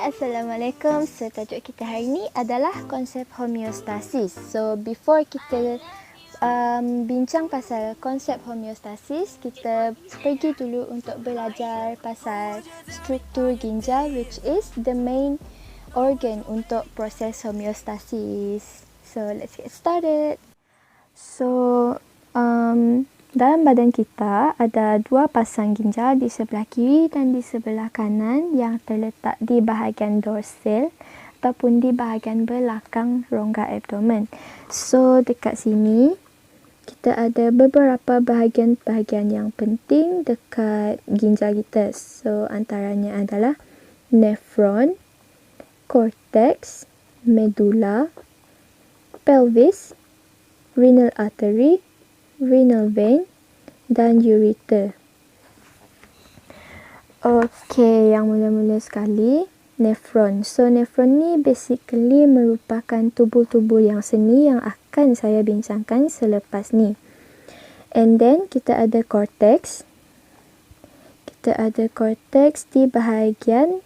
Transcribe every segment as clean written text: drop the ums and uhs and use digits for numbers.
Assalamualaikum. So, tajuk kita hari ini adalah konsep homeostasis. So, before kita bincang pasal konsep homeostasis, kita pergi dulu untuk belajar pasal struktur ginjal, which is the main organ untuk proses homeostasis. So, let's get started. So, dalam badan kita ada dua pasang ginjal di sebelah kiri dan di sebelah kanan yang terletak di bahagian dorsal ataupun di bahagian belakang rongga abdomen. So, dekat sini kita ada beberapa bahagian-bahagian yang penting dekat ginjal kita. So, antaranya adalah nephron, cortex, medulla, pelvis, renal artery, renal vein dan ureter. Okey, yang mula-mula sekali, nephron. So, nephron ni basically merupakan tubuh-tubuh yang seni yang akan saya bincangkan selepas ni. And then, kita ada cortex. Kita ada cortex di bahagian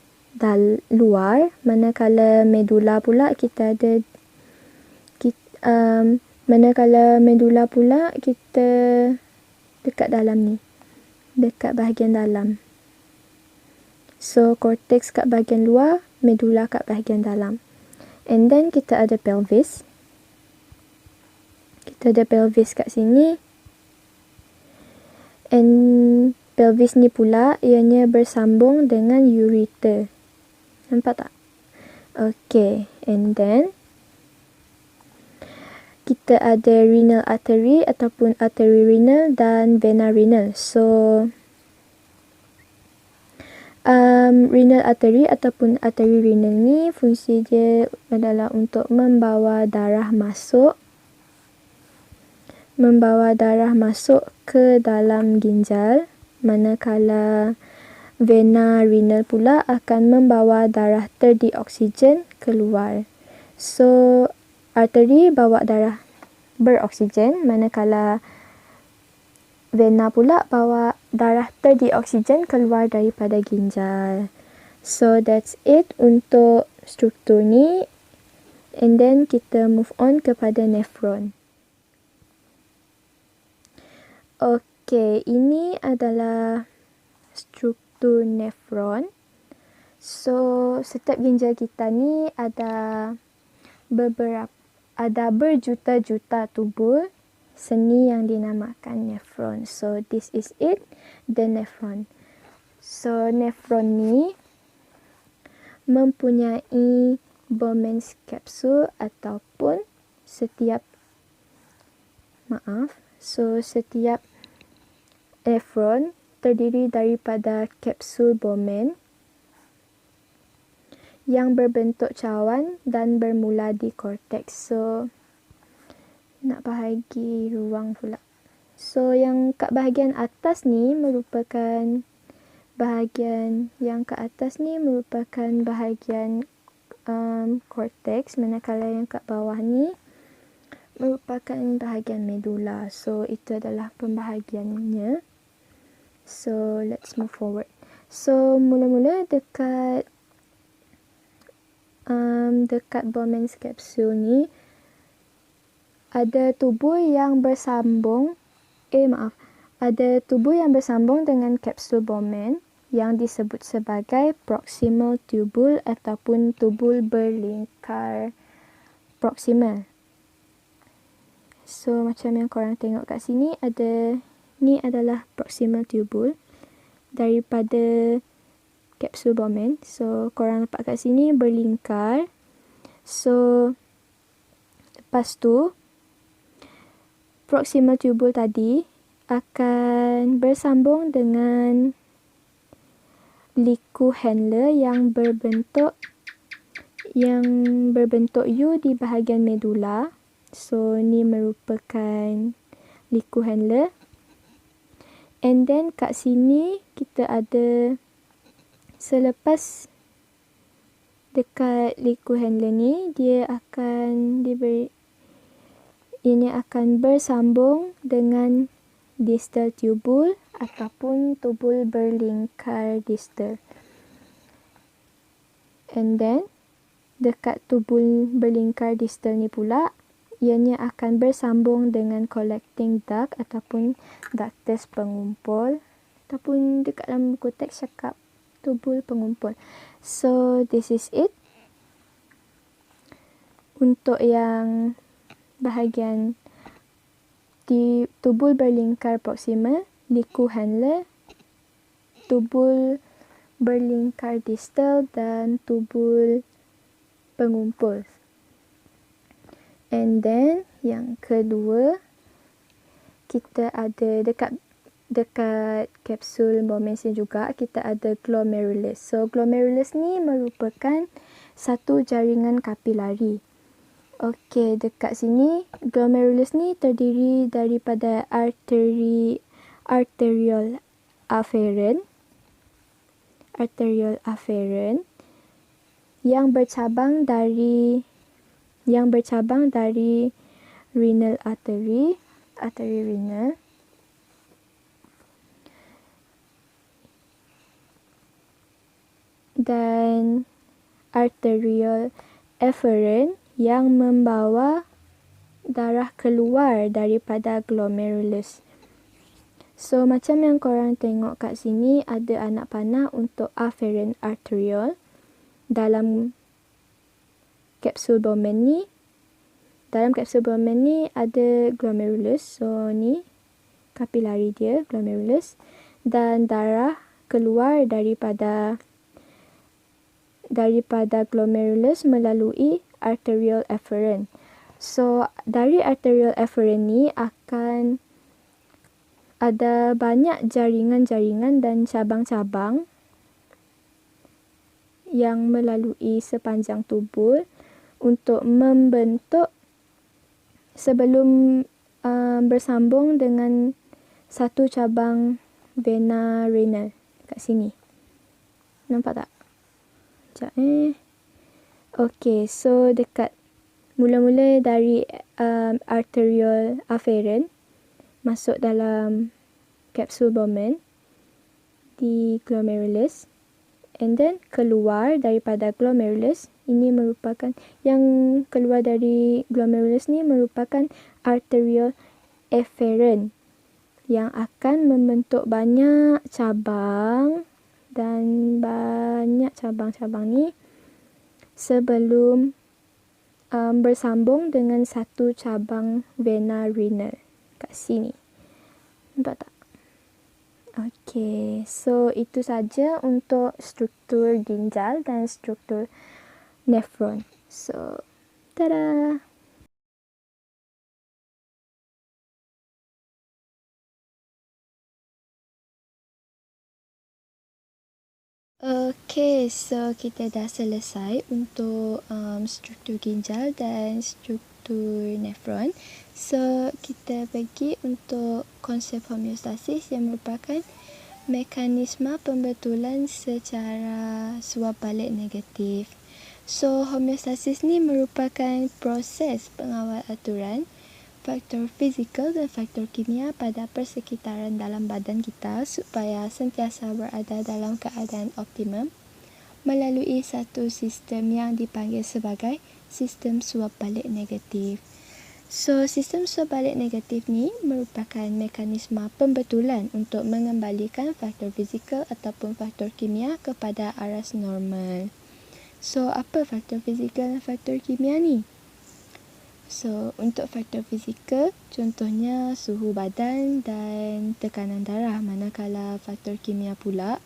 luar, manakala medulla pula kita ada manakala medulla pula kita dekat dalam ni. Dekat bahagian dalam. So, cortex kat bahagian luar, medulla kat bahagian dalam. And then, kita ada pelvis. Kita ada pelvis kat sini. And pelvis ni pula, ianya bersambung dengan ureter. Nampak tak? Okay. And then, kita ada renal artery ataupun artery renal dan vena renal. So, renal artery ataupun artery renal ni fungsi dia adalah untuk membawa darah masuk ke dalam ginjal, manakala vena renal pula akan membawa darah terdioksigen keluar. So, arteri bawa darah beroksigen, manakala vena pula bawa darah terdioksigen keluar daripada ginjal. So, that's it untuk struktur ni. And then, kita move on kepada nephron. Okay, ini adalah struktur nephron. So, setiap ginjal kita ni ada berjuta-juta tubul seni yang dinamakan nephron. So, this is it, the nephron. So, nephron ni mempunyai Bowman's capsule ataupun setiap nephron terdiri daripada kapsul Bowman yang berbentuk cawan dan bermula di korteks. So, nak bahagi ruang pula. So, yang kat bahagian atas ni merupakan bahagian korteks, manakala yang kat bawah ni merupakan bahagian medulla. So, itu adalah pembahagiannya. So, let's move forward. So, mula-mula dekat Bowman's capsule ni ada tubuh yang bersambung dengan kapsul Bowman yang disebut sebagai proximal tubule ataupun tubul berlingkar proximal. So, macam yang korang tengok kat sini, ni adalah proximal tubule daripada kapsul Bowman. So, korang nampak kat sini berlingkar. So, lepas tu, proximal tubule tadi akan bersambung dengan liku Henle yang berbentuk U di bahagian medulla. So, ni merupakan liku Henle. And then, kat sini kita ada, selepas dekat liku Henle ni, ini akan bersambung dengan distal tubule ataupun tubul berlingkar distal. And then, dekat tubul berlingkar distal ni pula, ianya akan bersambung dengan collecting duct ataupun ductus pengumpul, ataupun dekat dalam buku teks cakap tubul pengumpul. So, this is it. Untuk yang bahagian di tubul berlingkar proximal, liku Handler, tubul berlingkar distal dan tubul pengumpul. And then yang kedua, kita ada dekat kapsul Bowman's juga kita ada glomerulus. So glomerulus ni merupakan satu jaringan kapilari. Okey, dekat sini glomerulus ni terdiri daripada arteriole afferent yang bercabang dari renal artery renal, dan arteriole efferent yang membawa darah keluar daripada glomerulus. So macam yang korang tengok kat sini ada anak panah untuk afferent arteriole dalam kapsul Bowman ni. Dalam kapsul Bowman ni ada glomerulus. So ni kapilari dia, glomerulus, dan darah keluar daripada glomerulus melalui arteriole efferent. So dari arteriole efferent ni akan ada banyak jaringan-jaringan dan cabang-cabang yang melalui sepanjang tubul untuk membentuk sebelum bersambung dengan satu cabang vena renal kat sini. Nampak tak? Sekejap Okey, so dekat mula-mula dari arteriole afferent masuk dalam kapsul Bowman di glomerulus, and then keluar daripada glomerulus. Ini merupakan yang keluar dari glomerulus ni merupakan arteriole efferent yang akan membentuk banyak cabang, dan banyak cabang-cabang ni sebelum bersambung dengan satu cabang vena renal kat sini. Nampak tak? Okey, so itu saja untuk struktur ginjal dan struktur nefron. So, tada! Okay, so kita dah selesai untuk struktur ginjal dan struktur nefron. So, kita pergi untuk konsep homeostasis yang merupakan mekanisme pembetulan secara suap balik negatif. So, homeostasis ni merupakan proses pengawal aturan faktor fizikal dan faktor kimia pada persekitaran dalam badan kita supaya sentiasa berada dalam keadaan optimum melalui satu sistem yang dipanggil sebagai sistem suap balik negatif. So, sistem suap balik negatif ni merupakan mekanisme pembetulan untuk mengembalikan faktor fizikal ataupun faktor kimia kepada aras normal. So, apa faktor fizikal dan faktor kimia ni? So, untuk faktor fizikal, contohnya suhu badan dan tekanan darah, manakala faktor kimia pula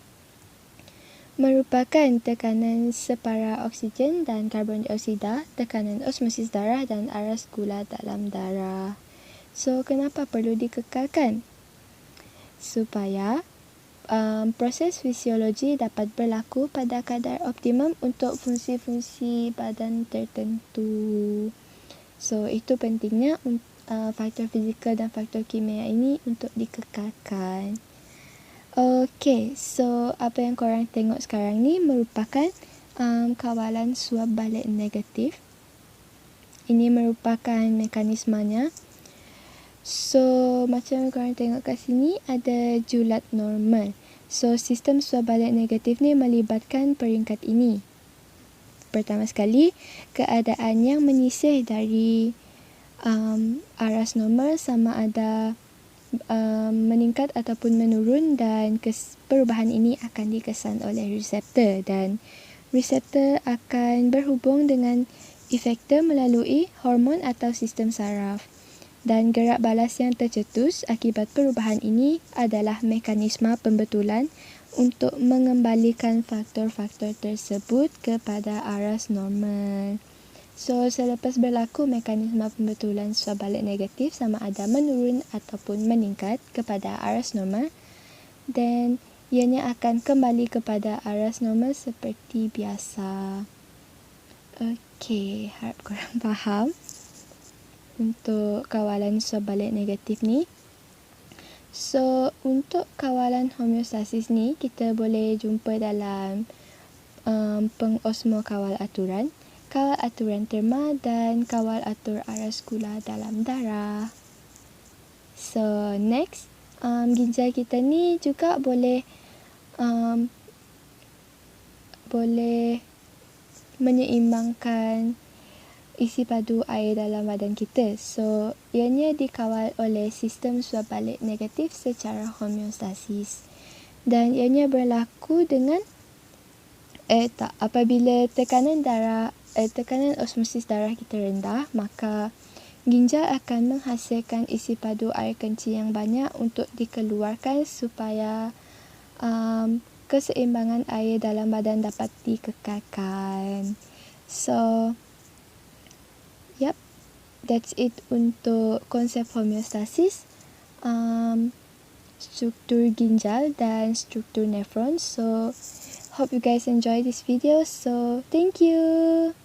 merupakan tekanan separa oksigen dan karbon dioksida, tekanan osmosis darah dan aras gula dalam darah. So, kenapa perlu dikekalkan? Supaya proses fisiologi dapat berlaku pada kadar optimum untuk fungsi-fungsi badan tertentu. So, itu pentingnya faktor fizikal dan faktor kimia ini untuk dikekalkan. Okay, so apa yang korang tengok sekarang ni merupakan kawalan suap balik negatif. Ini merupakan mekanismenya. So, macam yang korang tengok kat sini ada julat normal. So, sistem suap balik negatif ni melibatkan peringkat ini. pertama sekali, keadaan yang menyisih dari aras normal sama ada meningkat ataupun menurun, dan perubahan ini akan dikesan oleh reseptor, dan reseptor akan berhubung dengan efektor melalui hormon atau sistem saraf. Dan gerak balas yang tercetus akibat perubahan ini adalah mekanisme pembetulan untuk mengembalikan faktor-faktor tersebut kepada aras normal. So, selepas berlaku mekanisme pembetulan suap balik negatif sama ada menurun ataupun meningkat kepada aras normal, then ianya akan kembali kepada aras normal seperti biasa. Okey, harap korang faham untuk kawalan suap balik negatif ni. So, untuk kawalan homeostasis ni, kita boleh jumpa dalam pengosmo kawal aturan, kawal aturan terma dan kawal atur aras gula dalam darah. So, next, ginjal kita ni juga boleh menyeimbangkan isi padu air dalam badan kita. So, ianya dikawal oleh sistem suap balik negatif secara homeostasis. Dan ianya berlaku dengan apabila tekanan osmosis darah kita rendah, maka ginjal akan menghasilkan isi padu air kencing yang banyak untuk dikeluarkan supaya keseimbangan air dalam badan dapat dikekalkan. So, that's it untuk konsep homeostasis, struktur ginjal dan struktur nefron. So, hope you guys enjoy this video. So, thank you.